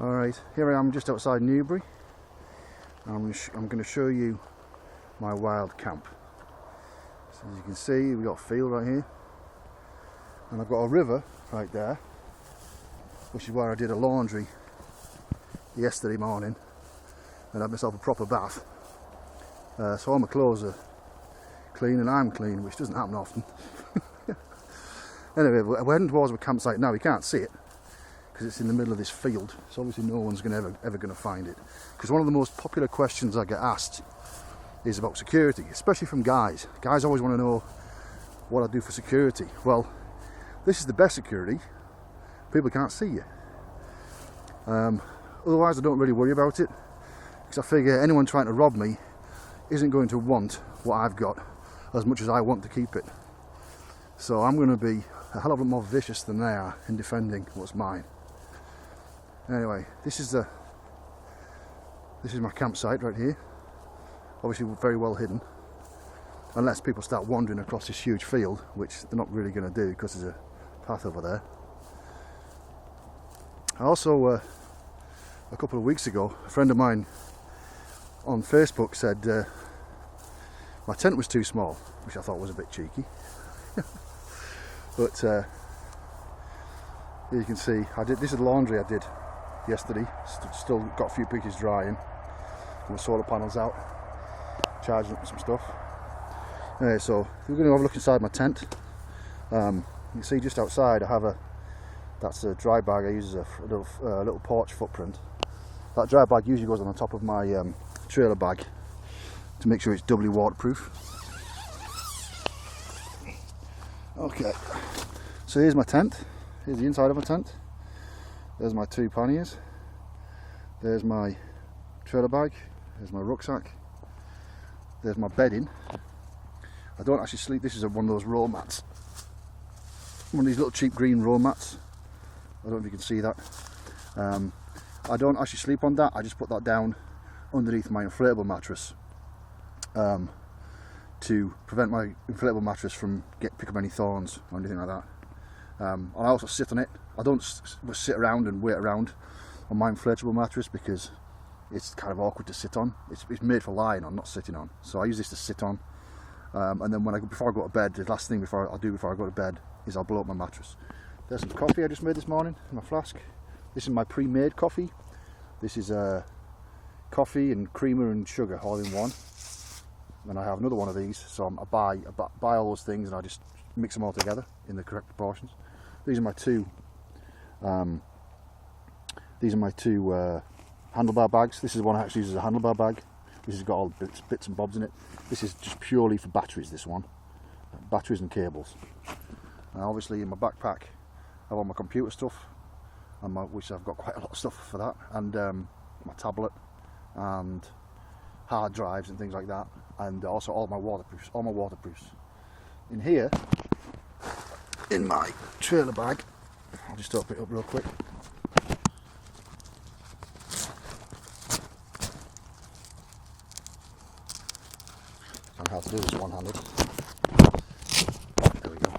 Alright, here I am just outside Newbury. I'm going to show you my wild camp. So as you can see, we've got a field right here, and I've got a river right there, which is where I did a laundry yesterday morning and had myself a proper bath. So all my clothes are clean and I'm clean, which doesn't happen often. Anyway, we're heading towards my campsite now. You can't see it because it's in the middle of this field, so obviously no one's ever going to find it. Because one of the most popular questions I get asked is about security, especially from guys. Guys always want to know what I do for security. Well, this is the best security. People can't see you. Otherwise I don't really worry about it, because I figure anyone trying to rob me isn't going to want what I've got as much as I want to keep it. So I'm going to be a hell of a lot more vicious than they are in defending what's mine. Anyway, this is my campsite right here. Obviously very well hidden, unless people start wandering across this huge field, which they're not really going to do because there's a path over there. I also, a couple of weeks ago, a friend of mine on Facebook said my tent was too small, which I thought was a bit cheeky. But you can see, this is the laundry I did yesterday. Still got a few pieces drying. My solar panels out, charging up some stuff. Anyway, so we're going to have a look inside my tent. You can see just outside I have that's a dry bag I use as a little porch footprint. That dry bag usually goes on the top of my trailer bag to make sure it's doubly waterproof. Okay, so here's my tent. Here's the inside of my tent. There's my two panniers. There's my trailer bag. There's my rucksack. There's my bedding. I don't actually sleep. This is one of those roll mats. One of these little cheap green roll mats. I don't know if you can see that. I don't actually sleep on that. I just put that down underneath my inflatable mattress to prevent my inflatable mattress from picking up any thorns or anything like that. And I also sit on it. I don't sit around and wait around on my inflatable mattress because it's kind of awkward to sit on. It's made for lying on, not sitting on. So I use this to sit on. And then before I go to bed, the last thing before I go to bed is I'll blow up my mattress. There's some coffee I just made this morning in my flask. This is my pre-made coffee. This is coffee and creamer and sugar all in one. And I have another one of these, so I buy all those things and I just mix them all together in the correct proportions. These are my two handlebar bags. This is one I actually use as a handlebar bag. This has got all bits and bobs in it. This is just purely for batteries, this one. Batteries and cables. And obviously in my backpack I have all my computer stuff, which I've got quite a lot of stuff for that, and my tablet and hard drives and things like that, and also all my waterproofs. In here, in my trailer bag, I'll just open it up real quick. I don't know how to do this one-handed. There we go.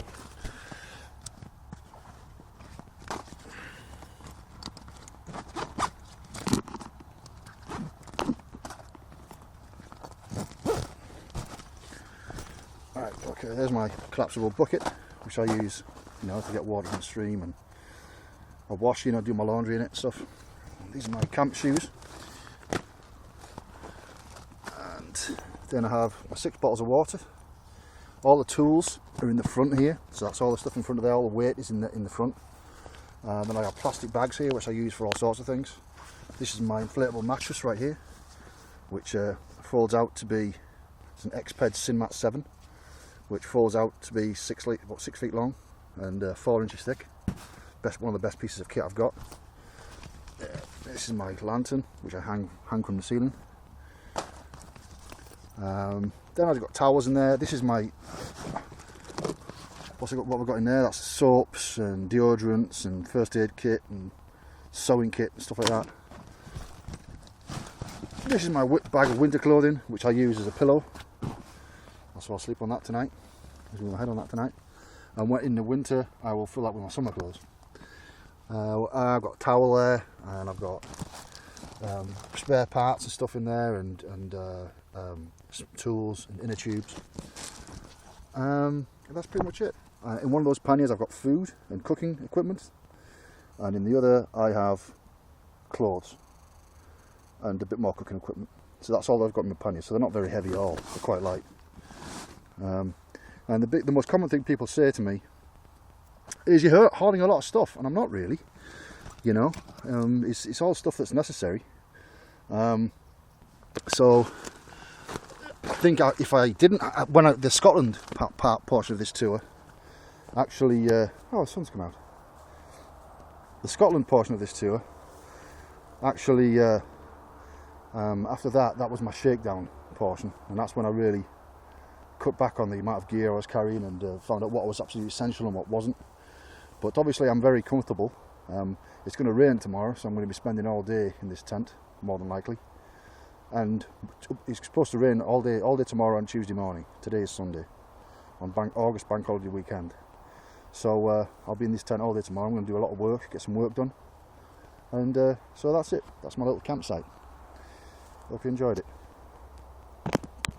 Right, okay, there's my collapsible bucket, which I use, to get water from the stream, and I wash, do my laundry in it and stuff. These are my camp shoes. And then I have my 6 bottles of water. All the tools are in the front here, so that's all the stuff in front of there. All the weight is in the front. Then I have plastic bags here, which I use for all sorts of things. This is my inflatable mattress right here, which folds out to be, it's an Exped Sinmat 7, which folds out to be about 6 feet long and 4 inches thick. One of the best pieces of kit I've got. This is my lantern, which I hang from the ceiling. Then I've got towels in there. This is my, what we've got in there. That's soaps and deodorants and first aid kit and sewing kit and stuff like that. This is my bag of winter clothing, which I use as a pillow. So I'll sleep on that tonight. I'll sleep my head on that tonight. And in the winter, I will fill that with my summer clothes. I've got a towel there, and I've got spare parts and stuff in there, and some tools and inner tubes. That's pretty much it. In one of those panniers I've got food and cooking equipment, and in the other I have clothes and a bit more cooking equipment. So that's all I've got in my pannier. So they're not very heavy at all, they're quite light. And the most common thing people say to me is, you're hoarding a lot of stuff, and I'm not really, you know. It's all stuff that's necessary. So I think if I didn't, the Scotland part portion of this tour, actually, oh, the sun's come out. The Scotland portion of this tour, actually, after that was my shakedown portion, and that's when I really cut back on the amount of gear I was carrying, and found out what was absolutely essential and what wasn't. But obviously I'm very comfortable. It's going to rain tomorrow, so I'm going to be spending all day in this tent, more than likely. And it's supposed to rain all day tomorrow and Tuesday morning. Today is Sunday, on August Bank Holiday weekend. So I'll be in this tent all day tomorrow. I'm going to do a lot of work, get some work done. And so that's it. That's my little campsite. Hope you enjoyed it.